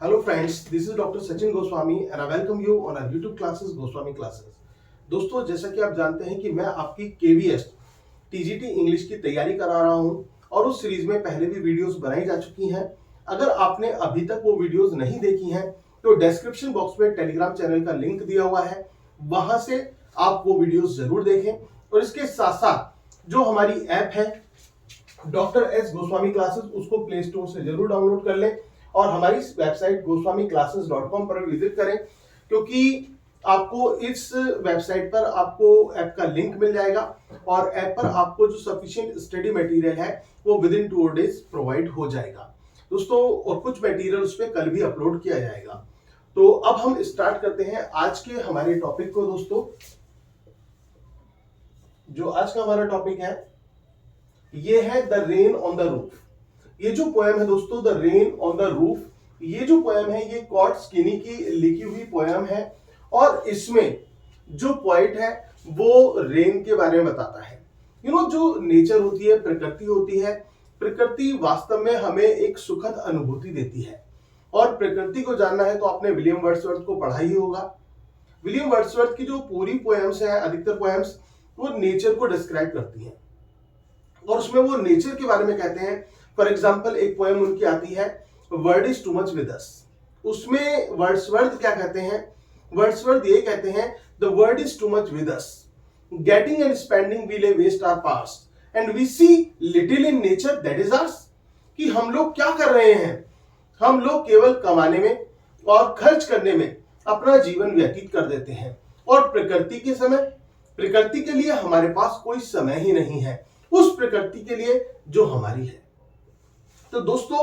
Hello friends, this is Dr. Sachin Goswami and I welcome you on our YouTube classes Goswami Classes। दोस्तों जैसा कि आप जानते हैं कि मैं आपकी KVS TGT इंग्लिश की तैयारी करा रहा हूं और उस सीरीज में पहले भी वीडियोस बनाई जा चुकी हैं। अगर आपने अभी तक वो वीडियोस नहीं देखी हैं तो डिस्क्रिप्शन बॉक्स में टेलीग्राम चैनल का लिंक दिया हुआ है, वहां से आप वो वीडियोस जरूर देखें। और इसके साथ साथ जो हमारी ऐप है डॉक्टर एस गोस्वामी क्लासेस, उसको प्ले स्टोर से जरूर डाउनलोड कर लें और हमारी वेबसाइट goswamiclasses.com पर विजिट करें, क्योंकि आपको इस वेबसाइट पर आपको ऐप का लिंक मिल जाएगा और ऐप पर आपको जो सफिशिएंट स्टडी मटेरियल है वो विद इन 2 days प्रोवाइड हो जाएगा दोस्तों। और कुछ मटेरियल उस पर कल भी अपलोड किया जाएगा। तो अब हम स्टार्ट करते हैं आज के हमारे टॉपिक को दोस्तों। जो आज का हमारा टॉपिक है ये है the rain on the roof. ये जो पोएम है दोस्तों the rain on the roof, ये जो पोएम है ये कॉर्ट स्किनी की लिखी हुई पोएम है और इसमें जो पोइट है वो रेन के बारे में बताता है। जो नेचर होती है, प्रकृति होती है, प्रकृति वास्तव में हमें एक सुखद अनुभूति देती है। और प्रकृति को जानना है तो आपने विलियम वर्ड्सवर्थ को पढ़ा ही होगा। विलियम वर्ड्सवर्थ की जो पूरी पोएम्स है, अधिकतर पोएम्स वो नेचर को डिस्क्राइब करती हैं और उसमें वो नेचर के बारे में कहते हैं। फॉर एग्जाम्पल एक पोएम उनकी आती है world is too much with us. उसमें वर्ड्सवर्थ क्या कहते हैं? वर्ड्सवर्थ ये कहते हैं the world is too much with us, getting and spending we lay waste our past and we see little in nature that is us. कि हम लोग क्या कर रहे हैं? हम लोग केवल कमाने में और खर्च करने में अपना जीवन व्यतीत कर देते हैं और प्रकृति के लिए हमारे पास कोई समय ही नहीं है, उस प्रकृति के लिए जो हमारी है। तो दोस्तों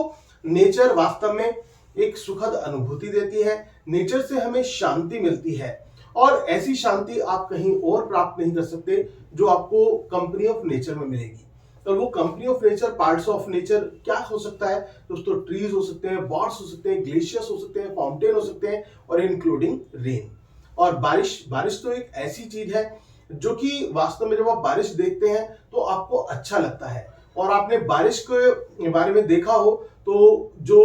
नेचर वास्तव में एक सुखद अनुभूति देती है, नेचर से हमें शांति मिलती है और ऐसी शांति आप कहीं और प्राप्त नहीं कर सकते जो आपको कंपनी ऑफ नेचर में मिलेगी। और वो company of nature, parts of nature क्या हो सकता है दोस्तों? ट्रीज हो सकते हैं, बर्ड्स हो सकते हैं, ग्लेशियर्स हो सकते हैं, फाउंटेन हो सकते हैं और इंक्लूडिंग रेन। और बारिश तो एक ऐसी चीज है जो कि वास्तव में जब आप बारिश देखते हैं तो आपको अच्छा लगता है। और आपने बारिश के बारे में देखा हो तो जो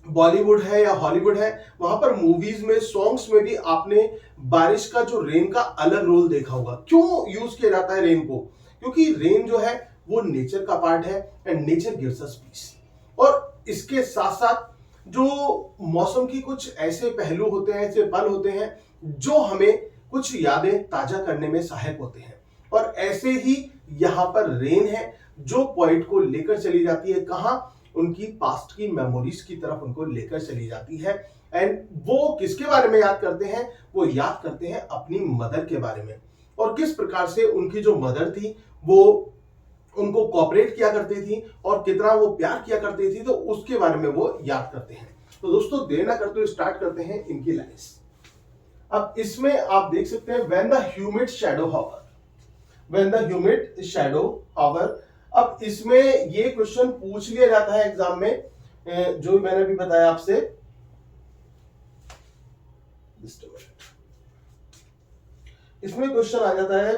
बॉलीवुड है या हॉलीवुड है वहां पर मूवीज में, सॉन्ग्स में भी आपने बारिश का जो रेन का अलग रोल देखा होगा। क्यों यूज किया जाता है रेन को? क्योंकि रेन जो है वो नेचर का पार्ट है and nature gives us piece. और इसके साथ साथ जो मौसम की कुछ ऐसे पहलू होते हैं, ऐसे पल होते हैं जो हमें कुछ यादें ताजा करने में सहायक होते हैं। और ऐसे ही यहाँ पर रेन है जो पॉइंट को लेकर चली जाती है, कहां? उनकी पास्ट की मेमोरीज की तरफ उनको लेकर चली जाती है। एंड वो किसके बारे में याद करते हैं? वो याद करते हैं अपनी मदर के बारे में और किस प्रकार से उनकी जो मदर थी वो उनको कोऑपरेट किया करती थी और कितना वो प्यार किया करती थी, तो उसके बारे में वो याद करते हैं। तो दोस्तों देर ना करते हुए स्टार्ट करते हैं इनकी लाइन्स। अब इसमें आप देख सकते हैं when the humid shadow hover, when the humid shadow hover. अब इसमें ये क्वेश्चन पूछ लिया जाता है एग्जाम में, जो मैंने अभी बताया आपसे। इसमें क्वेश्चन आ जाता है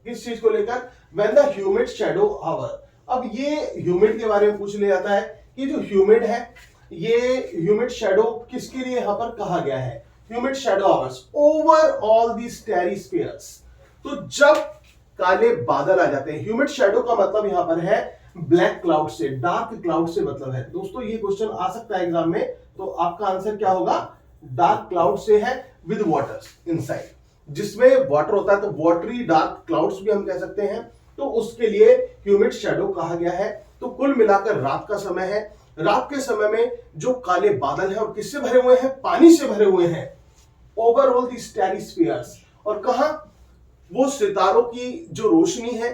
किस चीज को लेकर? When the humid shadow hover. अब ये ह्यूमिड के बारे में पूछ लिया जाता है कि जो ह्यूमिड है, ये ह्यूमिड शैडो किसके लिए यहां पर कहा गया है? Humid shadow hovers over all the starry spheres. तो जब काले बादल आ जाते हैं, ह्यूमिड शैडो का मतलब यहां पर है ब्लैक क्लाउड से, डार्क क्लाउड से मतलब है। दोस्तों ये क्वेश्चन आ सकता है एग्जाम में, तो आपका आंसर क्या होगा? डार्क क्लाउड से है विद वाटर इनसाइड, जिसमें वाटर होता है तो वाटरी डार्क क्लाउड्स भी हम कह सकते हैं। तो उसके लिए ह्यूमिड शैडो कहा गया है। तो कुल मिलाकर रात का समय है, रात के समय में जो काले बादल है और किससे भरे हुए हैं? पानी से भरे हुए हैं। Over all the starry spheres, और कहां? वो सितारों की जो रोशनी है,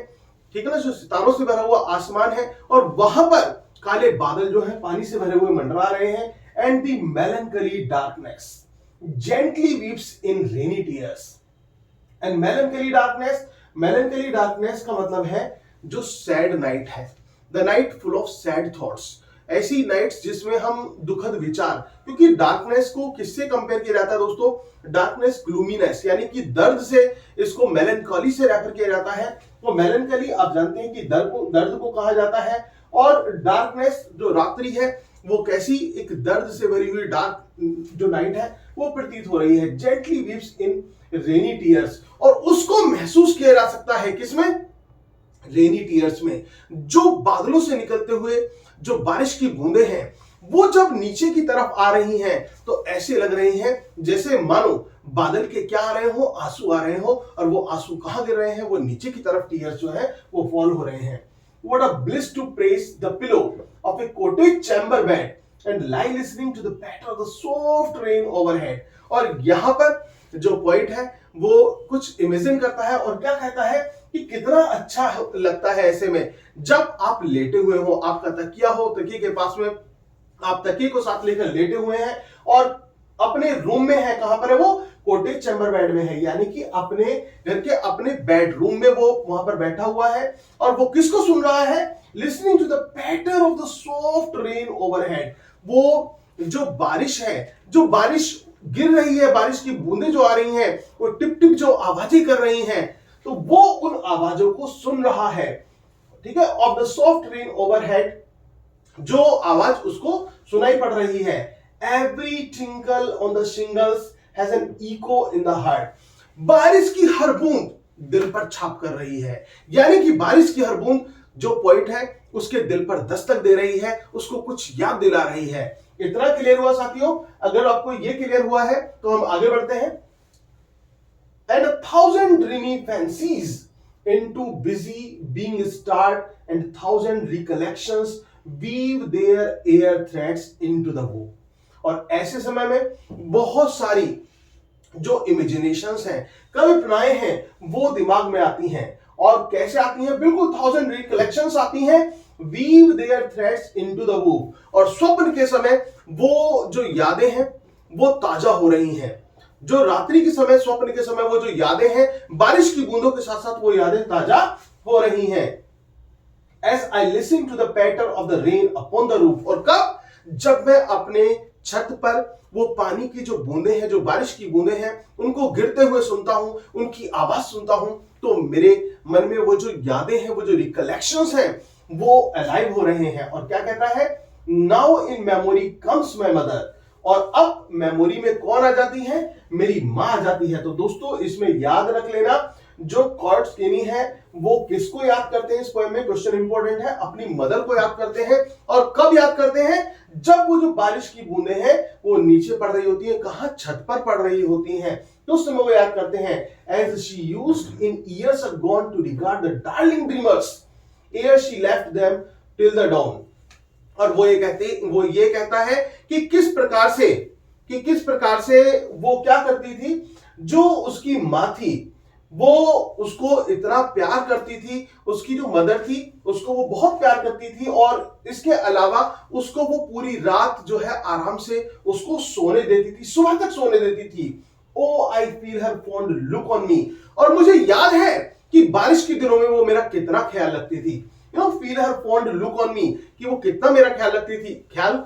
ठीक है ना, जो सितारों से भरा हुआ आसमान है और वहां पर काले बादल जो है पानी से भरे हुए मंडरा रहे हैं। And the melancholy darkness gently weeps in rainy tears. And melancholy darkness का मतलब है जो सैड नाइट है, the night full of sad thoughts. ऐसी नाइट्स जिसमें हम दुखद विचार, क्योंकि डार्कनेस को किससे कंपेयर किया जाता है दोस्तों? डार्कनेस ग्लूमीनेस, यानी कि दर्द से इसको मेलंकॉली से रेफर किया जाता है। तो मेलंकॉली आप जानते हैं कि दर्द को कहा जाता है और डार्कनेस जो रात्रि है वो कैसी एक दर्द से भरी हुई डार्क जो नाइट है वो प्रतीत हो रही है। जेंटली वीप्स इन रेनी टीयर्स, और उसको महसूस किया जा सकता है किसमें? रेनी टीयर्स में। जो बादलों से निकलते हुए जो बारिश की बूंदें हैं वो जब नीचे की तरफ आ रही हैं तो ऐसे लग रही हैं जैसे मानो बादल के क्या आ रहे हो, आंसू आ रहे हो, और वो आंसू कहां गिर रहे हैं? वो नीचे की तरफ टीयर्स जो है वो फॉल हो रहे हैं। What a bliss to praise the pillow of a cottage chamber bed and lie listening to the patter of the soft rain overhead। और यहां पर जो पोइट है वो कुछ इमेजिन करता है और क्या कहता है कि कितना अच्छा लगता है ऐसे में जब आप लेटे हुए हो, आपका तकिया हो, तकिए के पास में आप तकिए को साथ लेकर लेटे हुए हैं और अपने रूम में है। कहां पर है वो? कॉटेज चैम्बर बेड में है, यानी कि अपने घर के अपने बेडरूम में वो वहां पर बैठा हुआ है और वो किसको सुन रहा है? Listening to the patter of the soft rain overhead. वो जो बारिश है, जो बारिश गिर रही है, बारिश की बूंदें जो आ रही हैं, वो टिप टिप जो आवाजें कर रही हैं, तो वो उन आवाजों को सुन रहा है। ठीक है, of the soft rain overhead, जो आवाज उसको सुनाई पड़ रही है। Every tinkle on the shingles has an echo in the heart. बारिश की हर बूंद दिल पर छाप कर रही है, यानी कि बारिश की हर बूंद जो पोइट है उसके दिल पर दस्तक दे रही है, उसको कुछ याद दिला रही है। इतना क्लियर हुआ साथियों? अगर आपको ये क्लियर हुआ है तो हम आगे बढ़ते हैं। And a thousand dreamy fancies into busy being starred and thousand recollections weave their air threads into the womb। और ऐसे समय में बहुत सारी जो इमेजिनेशंस हैं, कल्पनाएं हैं, वो दिमाग में आती हैं। और कैसे आती हैं? बिल्कुल थाउजेंड रिकलेक्शंस आती हैं। Weave their threads into the woof, और स्वप्न के समय वो जो यादें हैं वो ताजा हो रही हैं। जो रात्रि के समय, स्वप्न के समय वो जो यादें हैं, बारिश की बूंदों के साथ साथ वो यादें ताजा हो रही हैं। As I listen to the patter of the rain upon the roof, और कब? जब मैं अपने छत पर वो पानी की जो बूंदें हैं, जो बारिश की बूंदें हैं, उनको गिरते हुए सुनता हूं, उनकी आवाज सुनता हूं, तो मेरे मन में वो जो यादें हैं, वो जो रिकलेक्शंस हैं, वो अलाइव हो रहे हैं। और क्या कहता है? Now in memory comes my mother, और अब मेमोरी में कौन आ जाती है? मेरी मां आ जाती है। तो दोस्तों इसमें याद रख लेना, जो कॉर्ड स्किनी है वो किसको याद करते हैं इस पोएम में? क्वेश्चन इंपॉर्टेंट है, अपनी मदर को याद करते हैं। और कब याद करते हैं? जब वो जो बारिश की बूंदें हैं वो नीचे पड़ रही होती है। कहां? छत पर पड़ रही होती हैं, तो उस समय वो याद करते हैं। As she used in years gone to regard the darling dreamers, ere she left them till the dawn। और वो ये कहता है कि किस प्रकार से वो क्या करती थी, जो उसकी मां थी वो उसको इतना प्यार करती थी, उसकी जो मदर थी उसको वो बहुत प्यार करती थी, और इसके अलावा उसको वो पूरी रात जो है आराम से उसको सोने देती थी, सुबह तक सोने देती थी। Oh I feel her fond look on me, और मुझे याद है कि बारिश के दिनों में वो मेरा कितना ख्याल रखती थी। Feel her fond look on मी, कि वो कितना मेरा ख्याल रखती थी। ख्याल,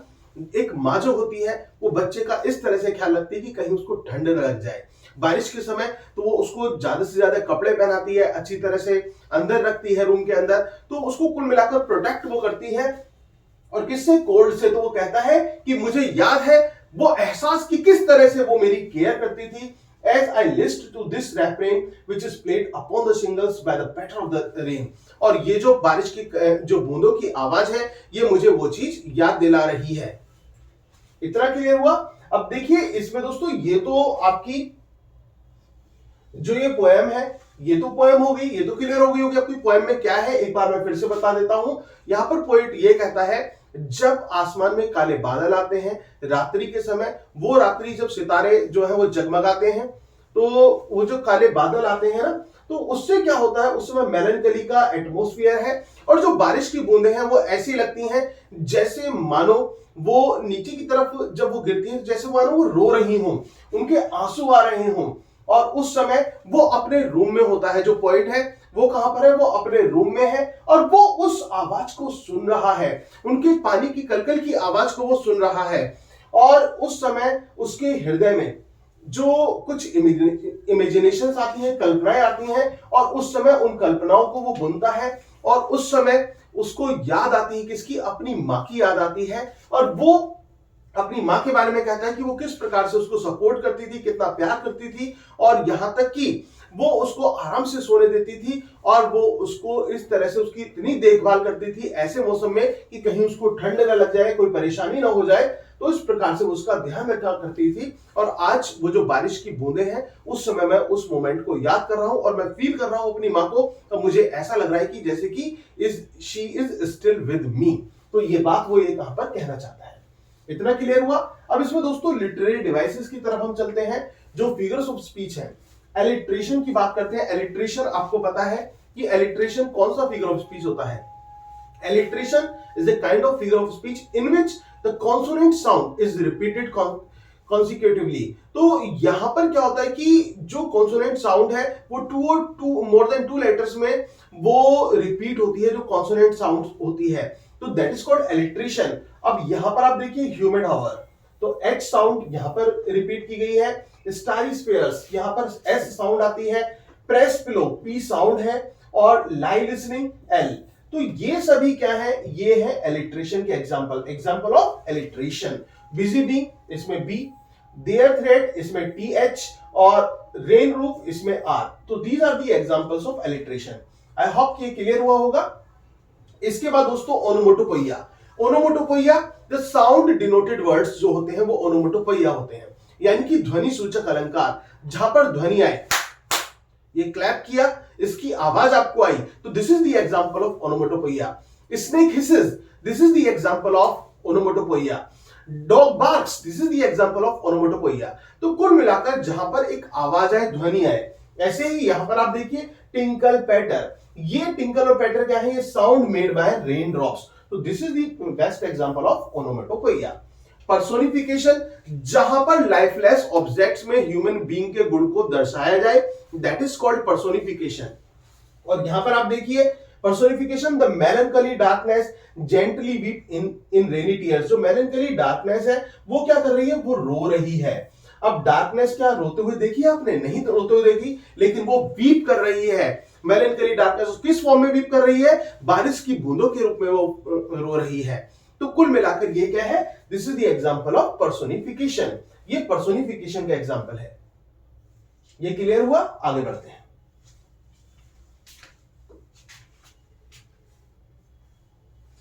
एक माँ जो होती है वो बच्चे का इस तरह से ख्याल रखती है कि कहीं उसको ठंड न लग जाए बारिश के समय, तो वो उसको ज्यादा से ज्यादा कपड़े पहनाती है, अच्छी तरह से अंदर रखती है रूम के अंदर, तो उसको कुल मिलाकर प्रोटेक्ट वो करती है। और किससे? कोल्ड से। तो वो कहता है कि मुझे याद है वो एहसास की किस तरह से वो मेरी केयर करती थी। As I listened to this refrain which is played upon the shingles by the patter of the rain, और ये जो बारिश की जो बूंदों की आवाज है ये मुझे वो चीज याद दिला रही है। इतना क्लियर हुआ? अब देखिए इसमें दोस्तों, ये तो आपकी जो ये पोएम है, ये तो पोएम हो गई, ये तो क्लियर हो गई होगी आपकी पोएम में क्या है। एक बार मैं फिर से बता देता हूं। यहां पर पोएट ये कहता है, जब आसमान में काले बादल आते हैं रात्रि के समय, वो रात्रि जब सितारे जो है वो जगमगाते हैं, तो वो जो काले बादल आते हैं ना, तो उससे क्या होता है, उस समय मेलनकली का एटमॉस्फेयर है, और जो बारिश की बूंदें हैं वो ऐसी लगती हैं जैसे मानो वो नीचे की तरफ जब वो गिरती हैं, जैसे मानो वो रो रही हों, उनके आंसू आ रहे हों। और उस समय वो अपने रूम में होता है। जो पोइट है वो कहां पर है? वो अपने रूम में है, और वो उस आवाज को सुन रहा है, उनके पानी की कलकल की आवाज को वो सुन रहा है। और उस समय उसके हृदय में जो कुछ इमेजिनेशंस आती हैं, कल्पनाएं आती हैं, और उस समय उन कल्पनाओं को वो बुनता है और उस समय उसको याद आती है किसकी, अपनी माँ की याद आती है, और वो अपनी माँ के बारे में कहता है कि वो किस प्रकार से उसको सपोर्ट करती थी, कितना प्यार करती थी, और यहां तक कि वो उसको आराम से सोने देती थी, और वो उसको इस तरह से उसकी इतनी देखभाल करती थी ऐसे मौसम में कि कहीं उसको ठंड ना लग जाए, कोई परेशानी ना हो जाए, तो इस प्रकार से वो उसका ध्यान रखा करती थी। और आज वो जो बारिश की बूंदे हैं, उस समय मैं उस मोमेंट को याद कर रहा हूं और मैं फील कर रहा हूं अपनी माँ को, तो मुझे ऐसा लग रहा है कि जैसे कि she is still with me. तो ये बात वो ये कहां पर कहना चाहता है। इतना क्लियर हुआ। अब इसमें दोस्तों लिटरेरी डिवाइसेस की तरफ हम चलते हैं, जो फिगर्स ऑफ स्पीच है। एलिट्रेशन की बात करते हैं। एलिट्रेशन आपको पता है कि एलिट्रेशन कौन सा फिगर ऑफ स्पीच होता है। Alliteration is a kind of figure of speech in which the consonant sound is repeated consecutively। तो यहां पर क्या होता है कि जो कॉन्सोनेंट साउंड है वो टू मोर देन 2 लेटर्स में वो रिपीट होती है, जो कॉन्सोनेंट साउंड होती है, तो दैट इज कॉल्ड एलिट्रेशन। अब यहां पर आप देखिए ह्यूमिड हावर, तो एच साउंड यहां पर रिपीट की गई है। स्टारी स्पेयर्स, यहां पर एस साउंड आती है। प्रेस पिलो, पी साउंड है, और लाई लिसनिंग, एल। तो ये सभी क्या है, ये है एलिट्रेशन के example, example of alliteration. Busy bee, इसमें बी। देयर थ्रेड, इसमें टी एच, और रेन रूफ, इसमें आर। तो these are the examples of alliteration. I hope कि क्लियर हुआ होगा। इसके बाद दोस्तों onomatopoeia. Onomatopoeia, the sound denoted words जो होते हैं वो ओनोमोटोपोइया होते हैं, यानी कि ध्वनि सूचक अलंकार। जहां पर ध्वनि आए, ये क्लैप किया, इसकी आवाज आपको आई, तो this is the example of onomatopoeia. Snake hisses, this is the example of onomatopoeia. Dog barks, this is the example of onomatopoeia. तो कुल मिलाकर जहां पर एक आवाज आए, ध्वनि आए, ऐसे ही यहां पर आप देखिए टिंकल पैटर। ये टिंकल और पैटर क्या है, ये sound made by rain drops. तो this is the best example of onomatopoeia. Personification, जहां पर लाइफलेस ऑब्जेक्ट्स में ह्यूमन बीइंग के गुण को दर्शाया जाए, दैट इज कॉल्ड पर्सोनिफिकेशन। और यहां पर आप देखिए personification, the मेलनकली darkness gently weep in rainy tears. जो मेलनकली डार्कनेस है वो क्या कर रही है, वो रो रही है। अब डार्कनेस क्या रोते हुए देखी आपने, नहीं तो रोते हुए देखी, लेकिन वो वीप कर रही है। मेलनकली डार्कनेस किस फॉर्म में वीप कर रही है, बारिश की बूंदों के रूप में वो रो रही है। तो कुल मिलाकर ये क्या है, this is the example of personification. ये पर्सोनिफिकेशन का एग्जांपल है। ये क्लियर हुआ, आगे बढ़ते हैं।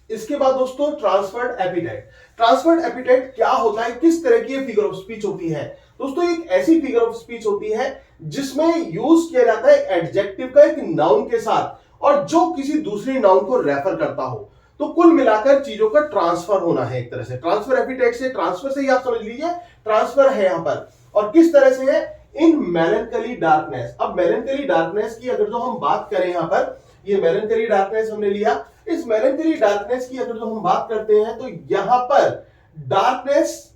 इसके बाद दोस्तों ट्रांसफर्ड एपिटाइट। ट्रांसफर्ड एपिटाइट क्या होता है, किस तरह की फिगर ऑफ स्पीच होती है। दोस्तों एक ऐसी फिगर ऑफ स्पीच होती है जिसमें यूज किया जाता है एडजेक्टिव का एक नाउन के साथ, और जो किसी दूसरी नाउन को रेफर करता हो। तो कुल मिलाकर चीजों का ट्रांसफर होना है एक तरह से। ट्रांसफर एपिटाइट से, ट्रांसफर से ही आप समझ लीजिए ट्रांसफर है यहां पर। और किस तरह से है, इन मेलनकली डार्कनेस। अब मेलनकली डार्कनेस की अगर जो हम बात करें, यहां पर ये मेलनकली डार्कनेस हमने लिया। इस मेलनकली डार्कनेस की अगर जो हम बात करते हैं, तो यहां पर डार्कनेस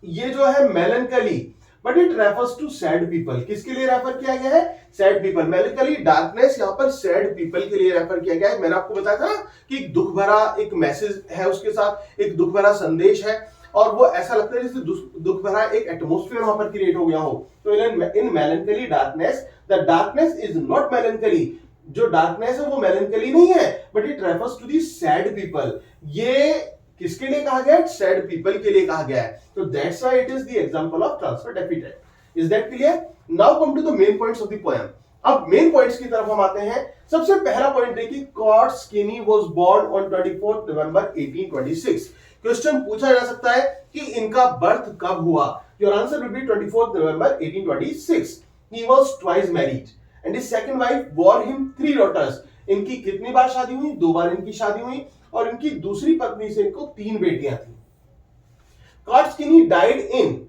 ये जो है melancholy, but it refers to sad people. किसके लिए रेफर किया गया है, सैड पीपल। मेलनकली डार्कनेस यहां पर सैड पीपल के लिए रेफर किया गया है। मैंने आपको बताया था ना कि दुख भरा एक मैसेज है, उसके साथ एक दुख भरा संदेश है, और वो ऐसा लगता है जैसे दुख भरा एक एटमॉस्फेयर वहां पर क्रिएट हो गया हो। तो in melancholy darkness, the darkness is not melancholy. जो डार्कनेस है वो मेलनकली नहीं है, but it refers to the sad people. ये किसके लिए कहा गया है, सैड पीपल के लिए कहा गया है। तो that's why it is the example of transferred epithet. Is that clear? Now come to the main points of the poem. अब मेन पॉइंट्स की तरफ हम आते हैं। सबसे पहला पॉइंट देखिए, Coates Kinney was born on 24 November 1826। Question पूछा जा सकता है कि इनका बर्थ कब हुआ। Your answer will be 24 November 1826। He was twice married and his second wife bore him 3 daughters. इनकी कितनी बार शादी हुई, 2 बार इनकी शादी हुई, और इनकी दूसरी पत्नी से इनको 3 बेटियां थी। Coates Kinney died in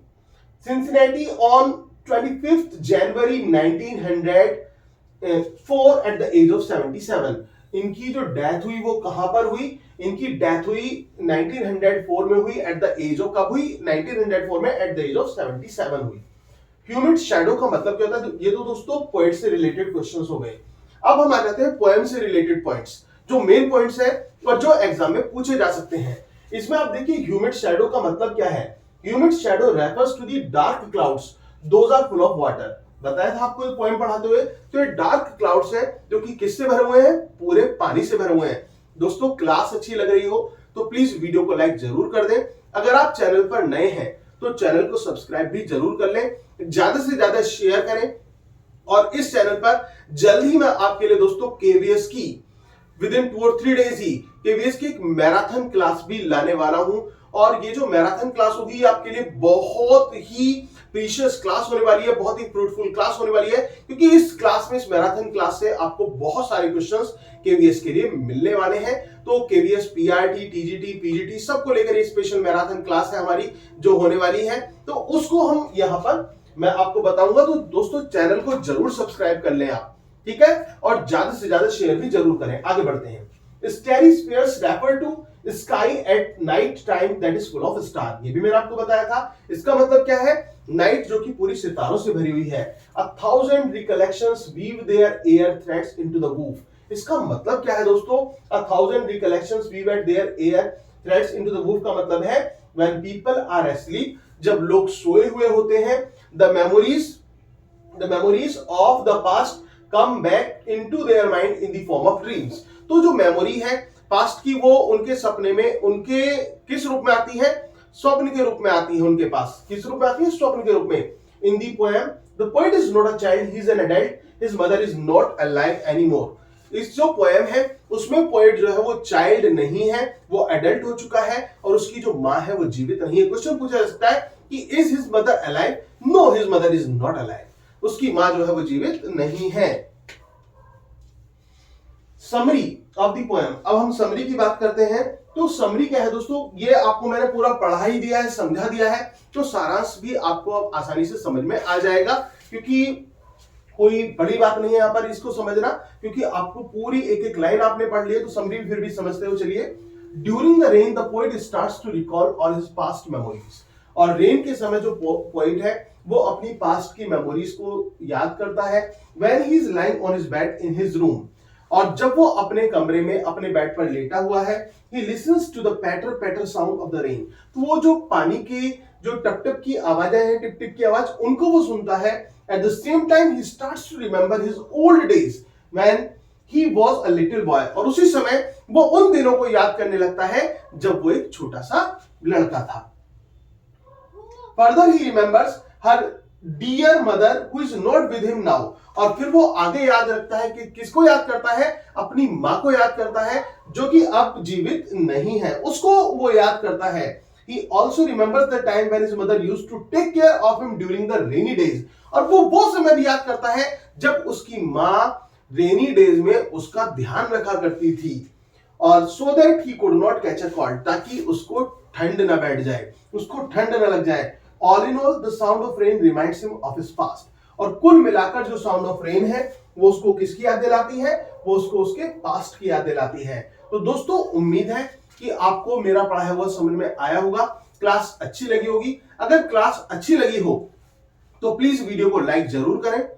Cincinnati on 25th January 1904 at the age of 77। इनकी जो डेथ हुई वो कहां पर हुई, इनकी डेथ हुई 1904 में हुई, एट द एज ऑफ, कब हुई, 1904 में एट द एज ऑफ 77 हुई। ह्यूमिड शैडो का मतलब क्या होता है, ये तो दोस्तों पोएट से रिलेटेड क्वेश्चंस हो गए। अब हम आ जाते हैं पोएम से रिलेटेड पॉइंट्स, जो मेन पॉइंट्स है और जो एग्जाम में पूछे जा सकते हैं। इसमें आप देखिए ह्यूमिड शैडो का मतलब क्या है। Humid shadow refers to the dark clouds, those are full of water. बताया था आपको एक पोएम पढ़ाते हुए। तो ये डार्क क्लाउड्स है जो कि किससे भरे हुए हैं, पूरे पानी से भरे हुए हैं। दोस्तों क्लास अच्छी लग रही हो तो प्लीज वीडियो को लाइक जरूर कर दें। अगर आप चैनल पर नए हैं तो चैनल को सब्सक्राइब भी जरूर कर लें, ज्यादा से ज्यादा शेयर करें। और इस चैनल पर जल्द ही मैं आपके लिए दोस्तों केवीएस की विद इन 2 और 3 डेज ही केवीएस की एक मैराथन क्लास भी लाने वाला हूं। और ये जो मैराथन क्लास होगी आपके लिए बहुत ही प्रीशियस क्लास होने वाली है, बहुत ही फ्रूटफुल क्लास होने वाली है, क्योंकि इस क्लास में, इस मैराथन क्लास से आपको बहुत सारे क्वेश्चंस केवीएस के लिए मिलने वाले हैं। तो केवीएस पीआरटी, टीजीटी, पीजीटी सबको लेकर ये स्पेशल मैराथन क्लास है हमारी जो होने वाली है। तो उसको हम यहां पर मैं आपको बताऊंगा। तो दोस्तों चैनल को जरूर सब्सक्राइब कर लें आप, ठीक है, और ज्यादा से ज्यादा शेयर भी जरूर करें। आगे बढ़ते हैं। Starry spheres refer to sky at night time that is full of star. ये भी मैंने आपको बताया था। इसका मतलब क्या है, नाइट जो कि पूरी सितारों से भरी हुई है। 1000 recollections weave their air threads into the woof. इसका मतलब क्या है दोस्तों, 1000 recollections weave at their air threads into the woof का मतलब है व्हेन पीपल आर एस्लीप, जब लोग सोए हुए होते हैं, the memories of the past come back into their mind in the form of dreams. तो जो मेमोरी है पास्ट की, वो उनके सपने में, उनके किस रूप में आती है, स्वप्न के रूप में आती है। उनके पास किस रूप में आती है, स्वप्न के रूप में। In the poem the poet is not a child, he is an adult, his mother is not alive anymore. इस जो पोएम है उसमें पोएट जो है वो चाइल्ड नहीं है, वो एडल्ट हो चुका है, और उसकी जो मां है वो जीवित नहीं है। क्वेश्चन पूछा जा सकता है कि is his mother alive? No, his mother is not alive. उसकी मां जो है वो जीवित नहीं है। Summary of the poem. अब हम समरी की बात करते हैं। तो समरी क्या है दोस्तों, ये आपको मैंने पूरा पढ़ा ही दिया है, समझा दिया है, तो सारांश भी आपको अब आसानी से समझ में आ जाएगा, क्योंकि कोई बड़ी बात नहीं है यहां पर इसको समझना, क्योंकि आपको पूरी एक एक लाइन आपने पढ़ ली है, तो समरी फिर भी समझते हो। चलिए। During the rain the poet starts to recall all his past memories. और रेन के समय जो पोएट है वो अपनी पास्ट की मेमोरीज को याद करता है। When he is lying on his bed in his room, और जब वो अपने कमरे में अपने बेड पर लेटा हुआ है, he listens to the patter patter sound of the rain। तो वो जो पानी की जो टप टप की आवाजें हैं, टिप टिप की आवाज, उनको वो सुनता है। At the same time he starts to remember his old days when he was a little boy। और उसी समय वो उन दिनों को याद करने लगता है जब वो एक छोटा सा लड़का था। Further he remembers her dear mother who is not with him now। और फिर वो आगे याद रखता है कि किसको याद करता है, अपनी मां को याद करता है जो कि अब जीवित नहीं है, उसको वो याद करता है। He also remembers the time when his mother used to take care of him during the rainy days। और वो समय भी याद करता है जब उसकी मां रेनी डेज में उसका ध्यान रखा करती थी। और so that he could not catch a cold, ताकि उसको ठंड ना बैठ जाए, उसको ठंड ना लग जाए। All in all, the sound of rain reminds him of his past। और कुल मिलाकर जो साउंड ऑफ रेन है वो उसको किसकी याद दिलाती है, वो उसको उसके पास्ट की याद दिलाती है। तो दोस्तों उम्मीद है कि आपको मेरा पढ़ाया हुआ समझ में आया होगा, क्लास अच्छी लगी होगी। अगर क्लास अच्छी लगी हो तो प्लीज वीडियो को लाइक जरूर करें,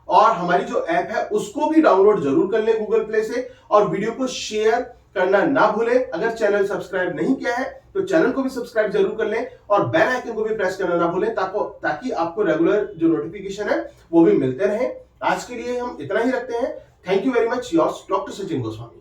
और हमारी जो ऐप है उसको भी डाउनलोड जरूर कर लें गूगल प्ले से, और वीडियो को शेयर करना ना भूलें। अगर चैनल सब्सक्राइब नहीं किया है तो चैनल को भी सब्सक्राइब जरूर कर लें, और बेल आइकन को भी प्रेस करना ना भूलें, ताकि आपको रेगुलर जो नोटिफिकेशन है वो भी मिलते रहे। आज के लिए हम इतना ही रखते हैं। Thank you very much, yours doctor Sachin Goswami.